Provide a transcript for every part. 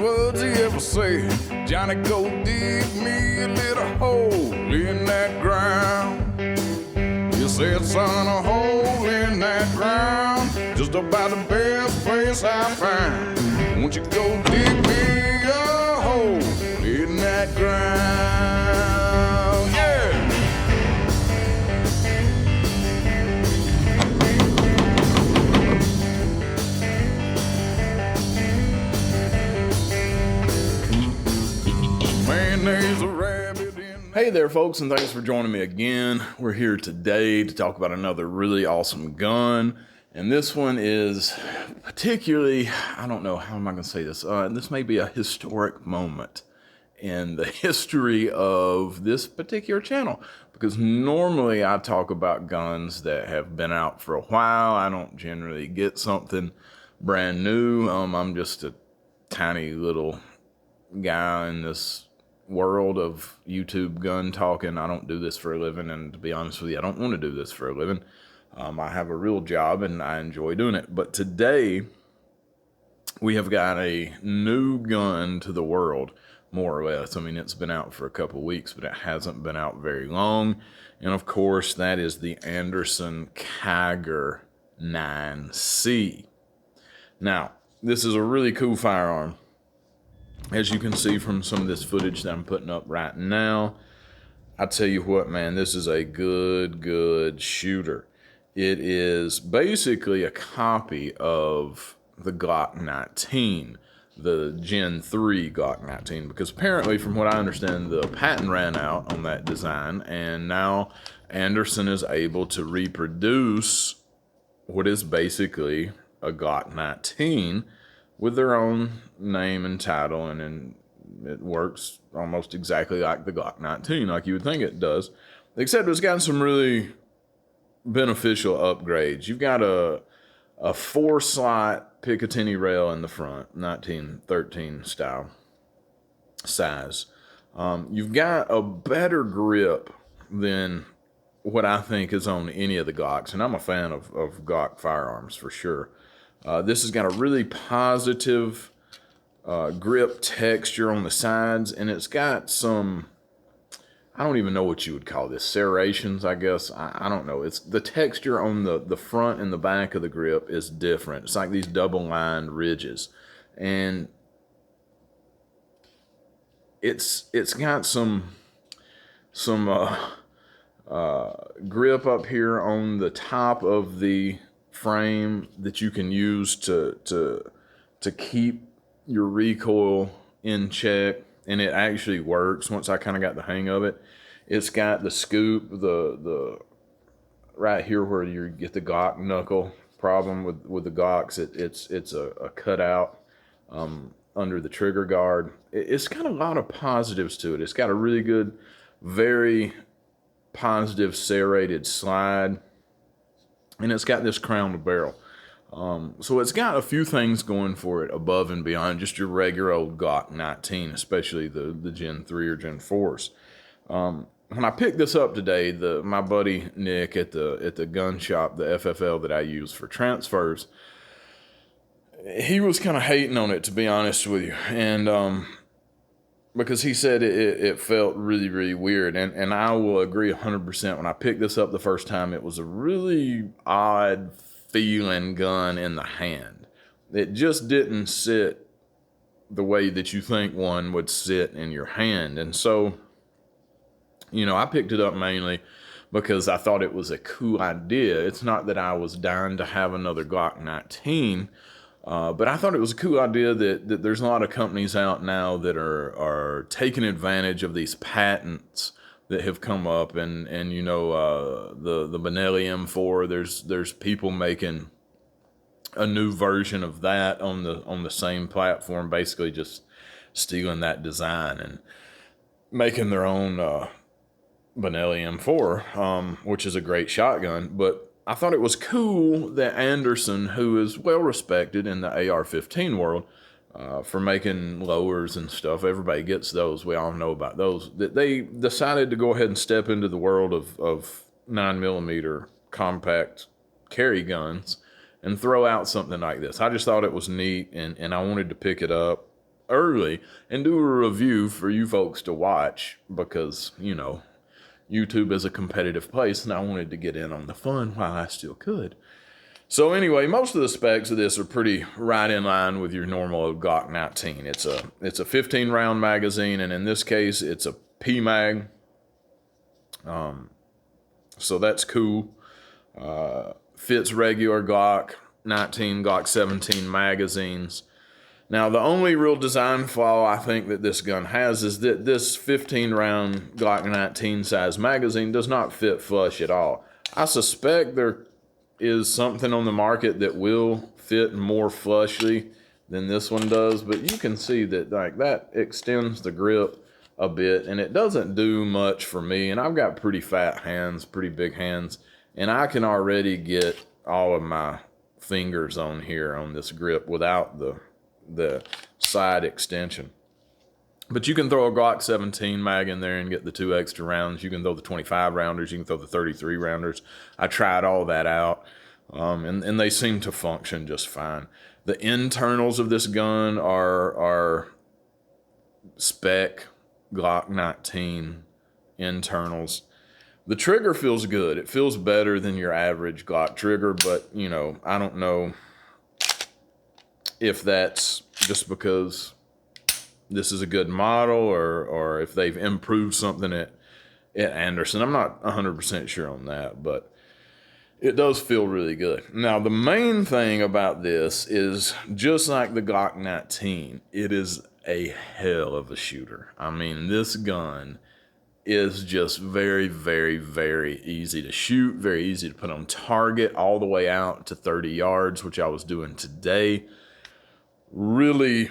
words he ever said. Johnny, go dig me a little hole in that ground. You said, son, a hole in that ground, just about the best place I find. Won't you go dig me a hole in that ground? Yeah! Man, there's a rabbit in. Hey there, folks, and thanks for joining me again. We're here today to talk about another really awesome gun. And this one is particularly, I don't know, how am I going to say this? This may be a historic moment in the history of this particular channel. Because normally I talk about guns that have been out for a while. I don't generally get something brand new. I'm just a tiny little guy in this world of YouTube gun talking. I don't do this for a living, and to be honest with you, I don't want to do this for a living. I have a real job and I enjoy doing it. But today we have got a new gun to the world, more or less. I mean, it's been out for a couple weeks, but it hasn't been out very long. And of course, that is the Anderson Kiger 9C. Now, this is a really cool firearm. As you can see from some of this footage that I'm putting up right now, I tell you what, man, this is a good shooter. It is basically a copy of the Glock 19, the Gen 3 Glock 19, because apparently, from what I understand, the patent ran out on that design, and now Anderson is able to reproduce what is basically a Glock 19 with their own name and title, and it works almost exactly like the Glock 19, like you would think it does, except it's got some really beneficial upgrades. You've got a 4-slot Picatinny rail in the front, 1913 style size. You've got a better grip than what I think is on any of the Glocks, and I'm a fan of Glock firearms for sure. This has got a really positive grip texture on the sides, and it's got some, I don't even know what you would call this, serrations, I guess. I don't know. It's the texture on the front and the back of the grip is different. It's like these double-lined ridges, and it's got some grip up here on the top of the frame that you can use to keep your recoil in check, and it actually works once I kind of got the hang of it. It's got the scoop, the right here where you get the Glock knuckle problem with the Glocks. It's a cutout under the trigger guard. It's got a lot of positives to it. It's got a really good, very positive serrated slide, and it's got this crowned barrel. So it's got a few things going for it above and beyond just your regular old Glock 19, especially the Gen 3 or Gen 4s. When I picked this up today, my buddy Nick at the gun shop, the FFL that I use for transfers, he was kind of hating on it, to be honest with you, and because he said it felt really weird, and I will agree 100%. When I picked this up the first time, it was a really odd feeling gun in the hand. It just didn't sit the way that you think one would sit in your hand. And so, you know, I picked it up mainly because I thought it was a cool idea. It's not that I was dying to have another Glock 19, but I thought it was a cool idea that there's a lot of companies out now that are taking advantage of these patents that have come up, and you know, the Benelli M4, there's people making a new version of that on the same platform, basically just stealing that design and making their own Benelli M4, which is a great shotgun. But I thought it was cool that Anderson, who is well respected in the AR-15 world, for making lowers and stuff, everybody gets those, we all know about those, that they decided to go ahead and step into the world of 9mm compact carry guns and throw out something like this. I just thought it was neat, and I wanted to pick it up. early and do a review for you folks to watch because, you know, YouTube is a competitive place and I wanted to get in on the fun while I still could. So anyway, most of the specs of this are pretty right in line with your normal Glock 19. It's a 15 round magazine, and in this case, it's a PMag. So that's cool. Fits regular Glock 19, Glock 17 magazines. Now, the only real design flaw I think that this gun has is that this 15 round Glock 19 size magazine does not fit flush at all. I suspect there is something on the market that will fit more flushly than this one does, but you can see that like that extends the grip a bit, and it doesn't do much for me. And I've got pretty fat hands, pretty big hands, and I can already get all of my fingers on here on this grip without the side extension. But you can throw a Glock 17 mag in there and get the 2 extra rounds. You can throw the 25 rounders. You can throw the 33 rounders. I tried all that out, and they seem to function just fine. The internals of this gun are spec Glock 19 internals. The trigger feels good. It feels better than your average Glock trigger, but, you know, I don't know if that's just because this is a good model or if they've improved something at Anderson. I'm not 100% sure on that, but it does feel really good. Now, the main thing about this is just like the Glock 19, it is a hell of a shooter. I mean, this gun is just very, very, very easy to shoot, very easy to put on target all the way out to 30 yards, which I was doing today. Really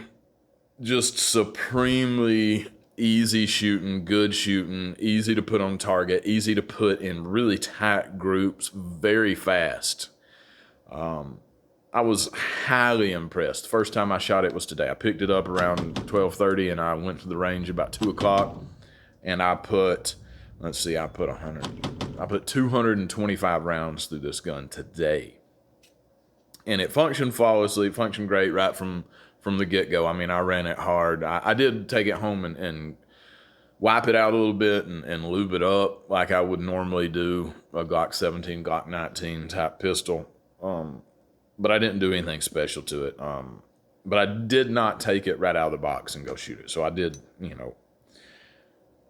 just supremely easy shooting, good shooting, easy to put on target, easy to put in really tight groups very fast. I was highly impressed. The first time I shot it was today. I picked it up around 12:30 and I went to the range about 2 o'clock and I put, let's see, I put 225 rounds through this gun today. And it functioned flawlessly, it functioned great right from the get-go. I mean, I ran it hard. I did take it home and wipe it out a little bit and lube it up like I would normally do a Glock 17, Glock 19 type pistol. But I didn't do anything special to it. But I did not take it right out of the box and go shoot it. So I did, you know,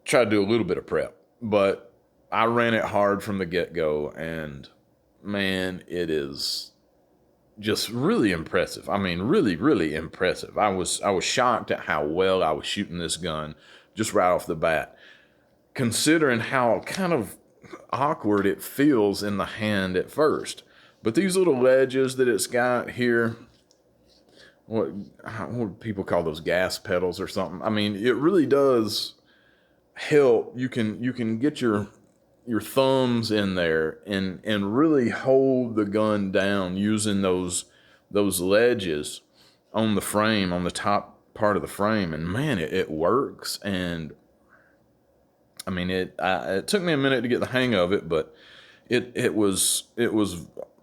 try to do a little bit of prep. But I ran it hard from the get-go, and man, it is just really impressive. I mean, really, really impressive. I was shocked at how well I was shooting this gun just right off the bat, considering how kind of awkward it feels in the hand at first. But these little ledges that it's got here, what do people call those, gas pedals or something? I mean, it really does help. You can get your thumbs in there and really hold the gun down using those ledges on the frame, on the top part of the frame, and man, it works. And I mean, it took me a minute to get the hang of it, but it was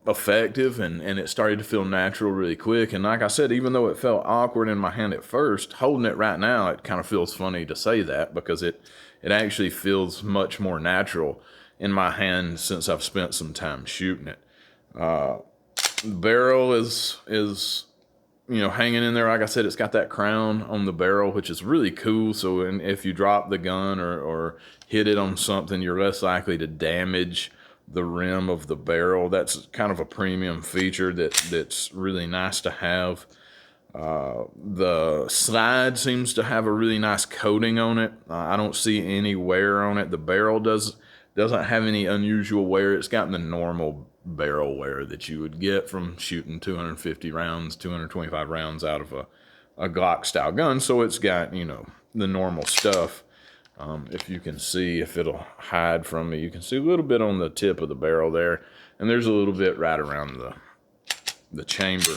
effective, and it started to feel natural really quick. And like I said, even though it felt awkward in my hand at first, holding it right now, it kind of feels funny to say that because it actually feels much more natural in my hand since I've spent some time shooting it. The barrel is you know, hanging in there. Like I said, it's got that crown on the barrel, which is really cool. So if you drop the gun or hit it on something, you're less likely to damage the rim of the barrel. That's kind of a premium feature that's really nice to have. The slide seems to have a really nice coating on it. I don't see any wear on it. The barrel doesn't have any unusual wear. It's got the normal barrel wear that you would get from shooting 250 rounds, 225 rounds out of a Glock style gun. So it's got, you know, the normal stuff. If you can see, if it'll hide from me, you can see a little bit on the tip of the barrel there, and there's a little bit right around the chamber.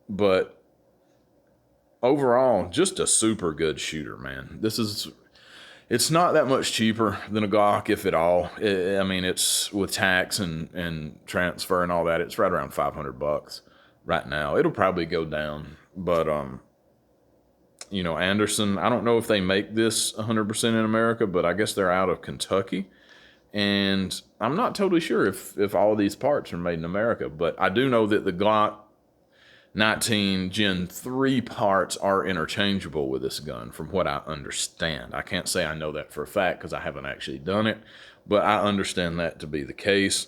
But overall, just a super good shooter, man. It's not that much cheaper than a Glock, if at all. I mean, it's with tax and transfer and all that, it's right around $500. right now. It'll probably go down, but you know, Anderson, I don't know if they make this 100% in America, but I guess they're out of Kentucky. And I'm not totally sure if all these parts are made in America, but I do know that the Glock 19 Gen 3 parts are interchangeable with this gun, from what I understand. I can't say I know that for a fact because I haven't actually done it, but I understand that to be the case.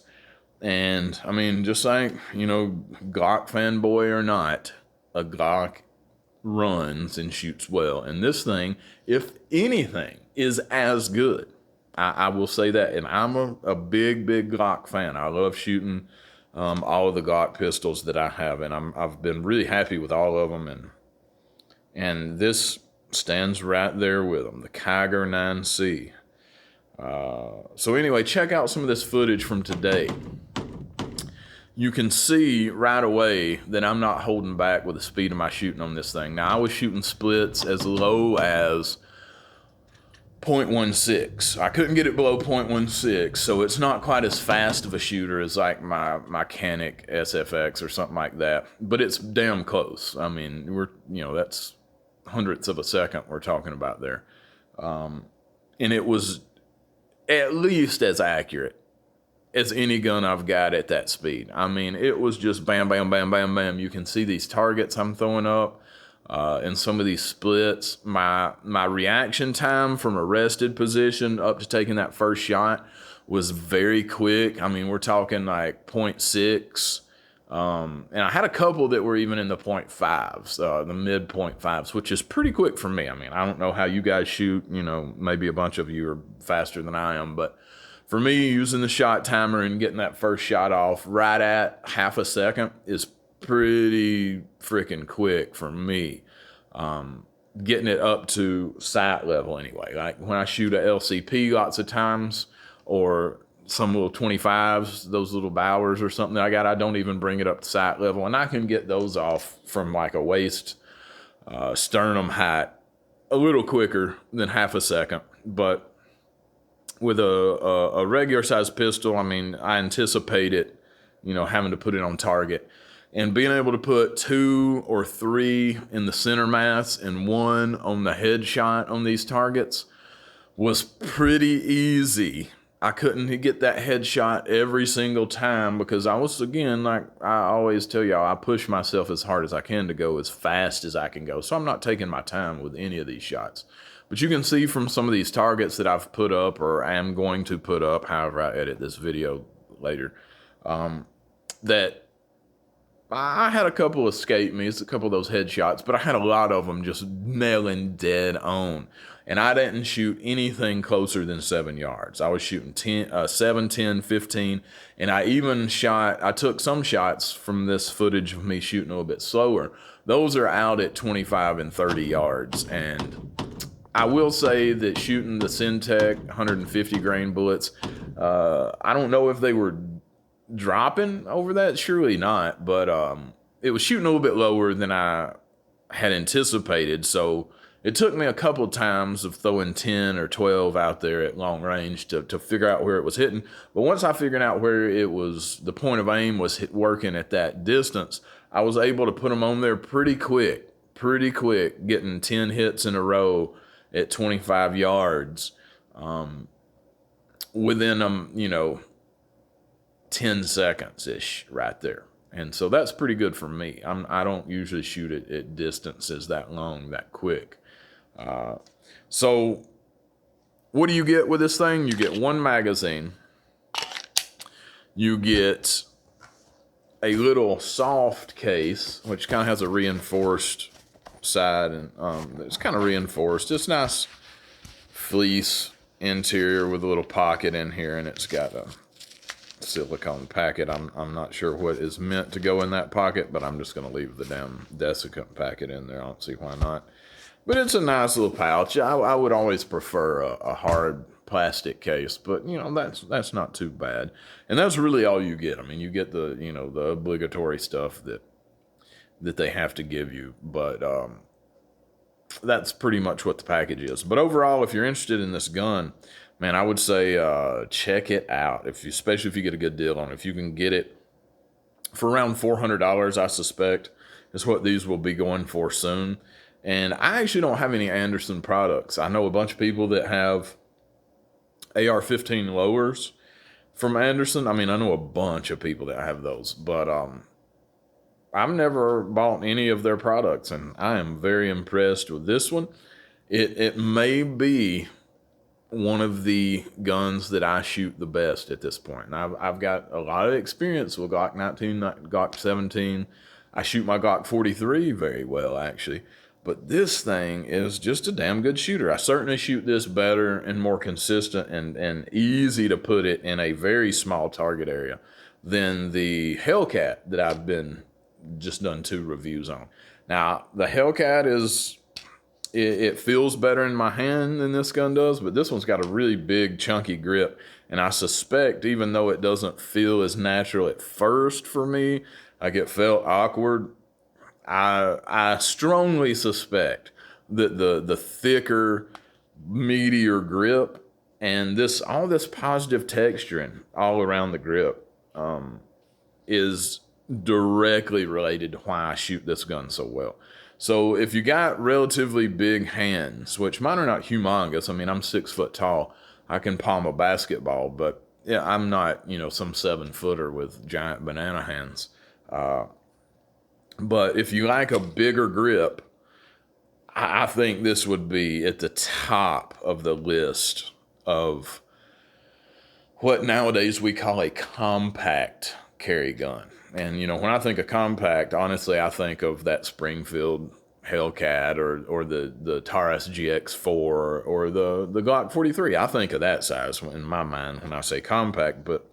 And I mean, just like, you know, Glock fanboy or not, a Glock runs and shoots well. And this thing, if anything, is as good. I will say that. And I'm a big Glock fan. I love shooting all of the Glock pistols that I have, and I've been really happy with all of them. And this stands right there with them, the Kiger 9C. So anyway, check out some of this footage from today. You can see right away that I'm not holding back with the speed of my shooting on this thing. Now, I was shooting splits as low as 0.16. I couldn't get it below 0.16, so it's not quite as fast of a shooter as like my Mechanic SFX or something like that, but it's damn close. I mean, that's hundredths of a second we're talking about there. And it was at least as accurate as any gun I've got at that speed. I mean, it was just bam, bam, bam, bam, bam. You can see these targets I'm throwing up in some of these splits. My reaction time from a rested position up to taking that first shot was very quick. I mean, we're talking like 0.6. And I had a couple that were even in the 0.5s, the mid 0.5s, which is pretty quick for me. I mean, I don't know how you guys shoot, you know, maybe a bunch of you are faster than I am, but for me, using the shot timer and getting that first shot off right at half a second is pretty freaking quick for me. Getting it up to sight level anyway. Like when I shoot a LCP lots of times, or some little 25s, those little Bowers or something that I got, I don't even bring it up to sight level, and I can get those off from like a waist sternum height a little quicker than half a second. But with a regular size pistol, I mean, I anticipate it, you know, having to put it on target, and being able to put 2 or 3 in the center mass and 1 on the headshot on these targets was pretty easy. I couldn't get that headshot every single time because I was, again, like I always tell y'all, I push myself as hard as I can to go as fast as I can go. So I'm not taking my time with any of these shots. But you can see from some of these targets that I've put up or am going to put up, however I edit this video later, that I had a couple escape me, a couple of those headshots, but I had a lot of them just nailing dead on. And I didn't shoot anything closer than 7 yards. I was shooting 7, 10, 15, and I took some shots from this footage of me shooting a little bit slower. Those are out at 25 and 30 yards, and I will say that shooting the Syntec 150 grain bullets, I don't know if they were dropping over that, surely not, but it was shooting a little bit lower than I had anticipated, so it took me a couple times of throwing 10 or 12 out there at long range to figure out where it was hitting. But once I figured out where it was, the point of aim was working at that distance, I was able to put them on there pretty quick, getting 10 hits in a row at 25 yards within 10 seconds-ish right there. And so that's pretty good for me. I don't usually shoot it at distances that long, that quick. So what do you get with this thing? You get 1 magazine. You get a little soft case, which kind of has a reinforced side, and it's kind of reinforced. It's nice fleece interior with a little pocket in here, and it's got a silicone packet. I'm not sure what is meant to go in that pocket, but I'm just going to leave the damn desiccant packet in there. I don't see why not. But it's a nice little pouch. I would always prefer a hard plastic case, but that's not too bad. And that's really all you get. I mean, you get the the obligatory stuff that they have to give you, but that's pretty much what the package is. But overall, if you're interested in this gun, man, I would say check it out. Especially if you get a good deal on it. If you can get it for around $400, I suspect, is what these will be going for soon. And I actually don't have any Anderson products. I know a bunch of people that have AR-15 lowers from Anderson. I mean, I know a bunch of people that have those, but I've never bought any of their products, and I am very impressed with this one. It may be one of the guns that I shoot the best at this point. And I've got a lot of experience with Glock 19, Glock 17. I shoot my Glock 43 very well, actually. But this thing is just a damn good shooter. I certainly shoot this better and more consistent and easy to put it in a very small target area than the Hellcat that I've been just done 2 reviews on. Now, the Hellcat it feels better in my hand than this gun does, but this one's got a really big, chunky grip. And I suspect, even though it doesn't feel as natural at first for me, like it felt awkward, I strongly suspect that the thicker, meatier grip and all this positive texturing all around the grip is directly related to why I shoot this gun so well. So if you got relatively big hands, which mine are not humongous, I mean, I'm 6 foot tall, I can palm a basketball, but yeah, I'm not, some 7-footer with giant banana hands. But if you like a bigger grip, I think this would be at the top of the list of what nowadays we call a compact carry gun. And, when I think of compact, honestly, I think of that Springfield Hellcat or the Taurus GX4 or the Glock 43. I think of that size in my mind when I say compact, but,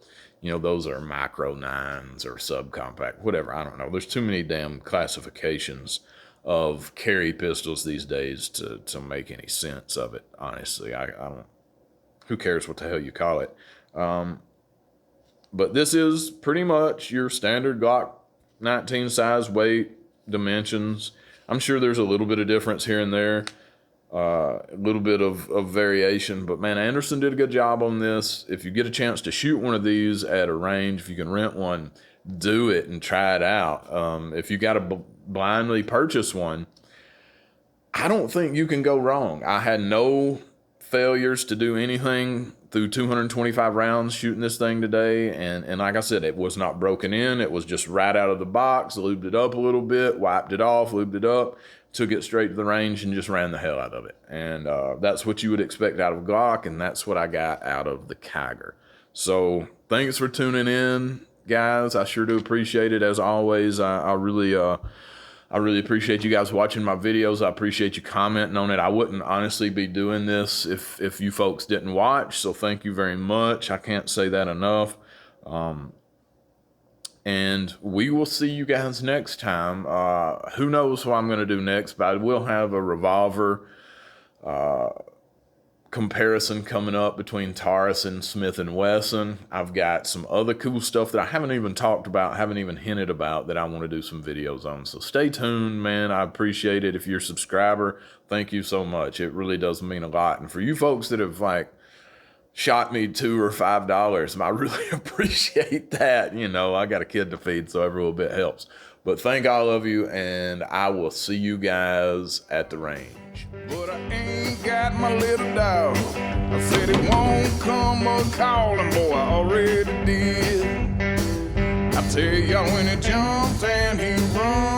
those are micro 9s or subcompact, whatever. I don't know. There's too many damn classifications of carry pistols these days to make any sense of it, honestly. I don't, who cares what the hell you call it? But this is pretty much your standard Glock 19 size, weight, dimensions. I'm sure there's a little bit of difference here and there, a little bit of variation. But, man, Anderson did a good job on this. If you get a chance to shoot one of these at a range, if you can rent one, do it and try it out. If you got to blindly purchase one, I don't think you can go wrong. I had no failures to do anything through 225 rounds shooting this thing today, and like I said, it was not broken in. It was just right out of the box, lubed it up a little bit, wiped it off, lubed it up, took it straight to the range and just ran the hell out of it. And that's what you would expect out of Glock, and that's what I got out of the Kiger. So thanks for tuning in, guys. I sure do appreciate it. As always, I really appreciate you guys watching my videos. I appreciate you commenting on it. I wouldn't honestly be doing this if you folks didn't watch, so thank you very much. I can't say that enough. And we will see you guys next time. Who knows what I'm going to do next, but I will have a revolver comparison coming up between Taurus and Smith & Wesson. I've got some other cool stuff that I haven't even talked about, haven't even hinted about, that I want to do some videos on. So stay tuned, man. I appreciate it. If you're a subscriber, thank you so much. It really does mean a lot. And for you folks that have shot me $2 or $5, I really appreciate that. I got a kid to feed, so every little bit helps. But thank all of you, and I will see you guys at the range. But I ain't got my little dog. I said it won't come a-calling, boy, I already did. I tell y'all when it jumps and he runs.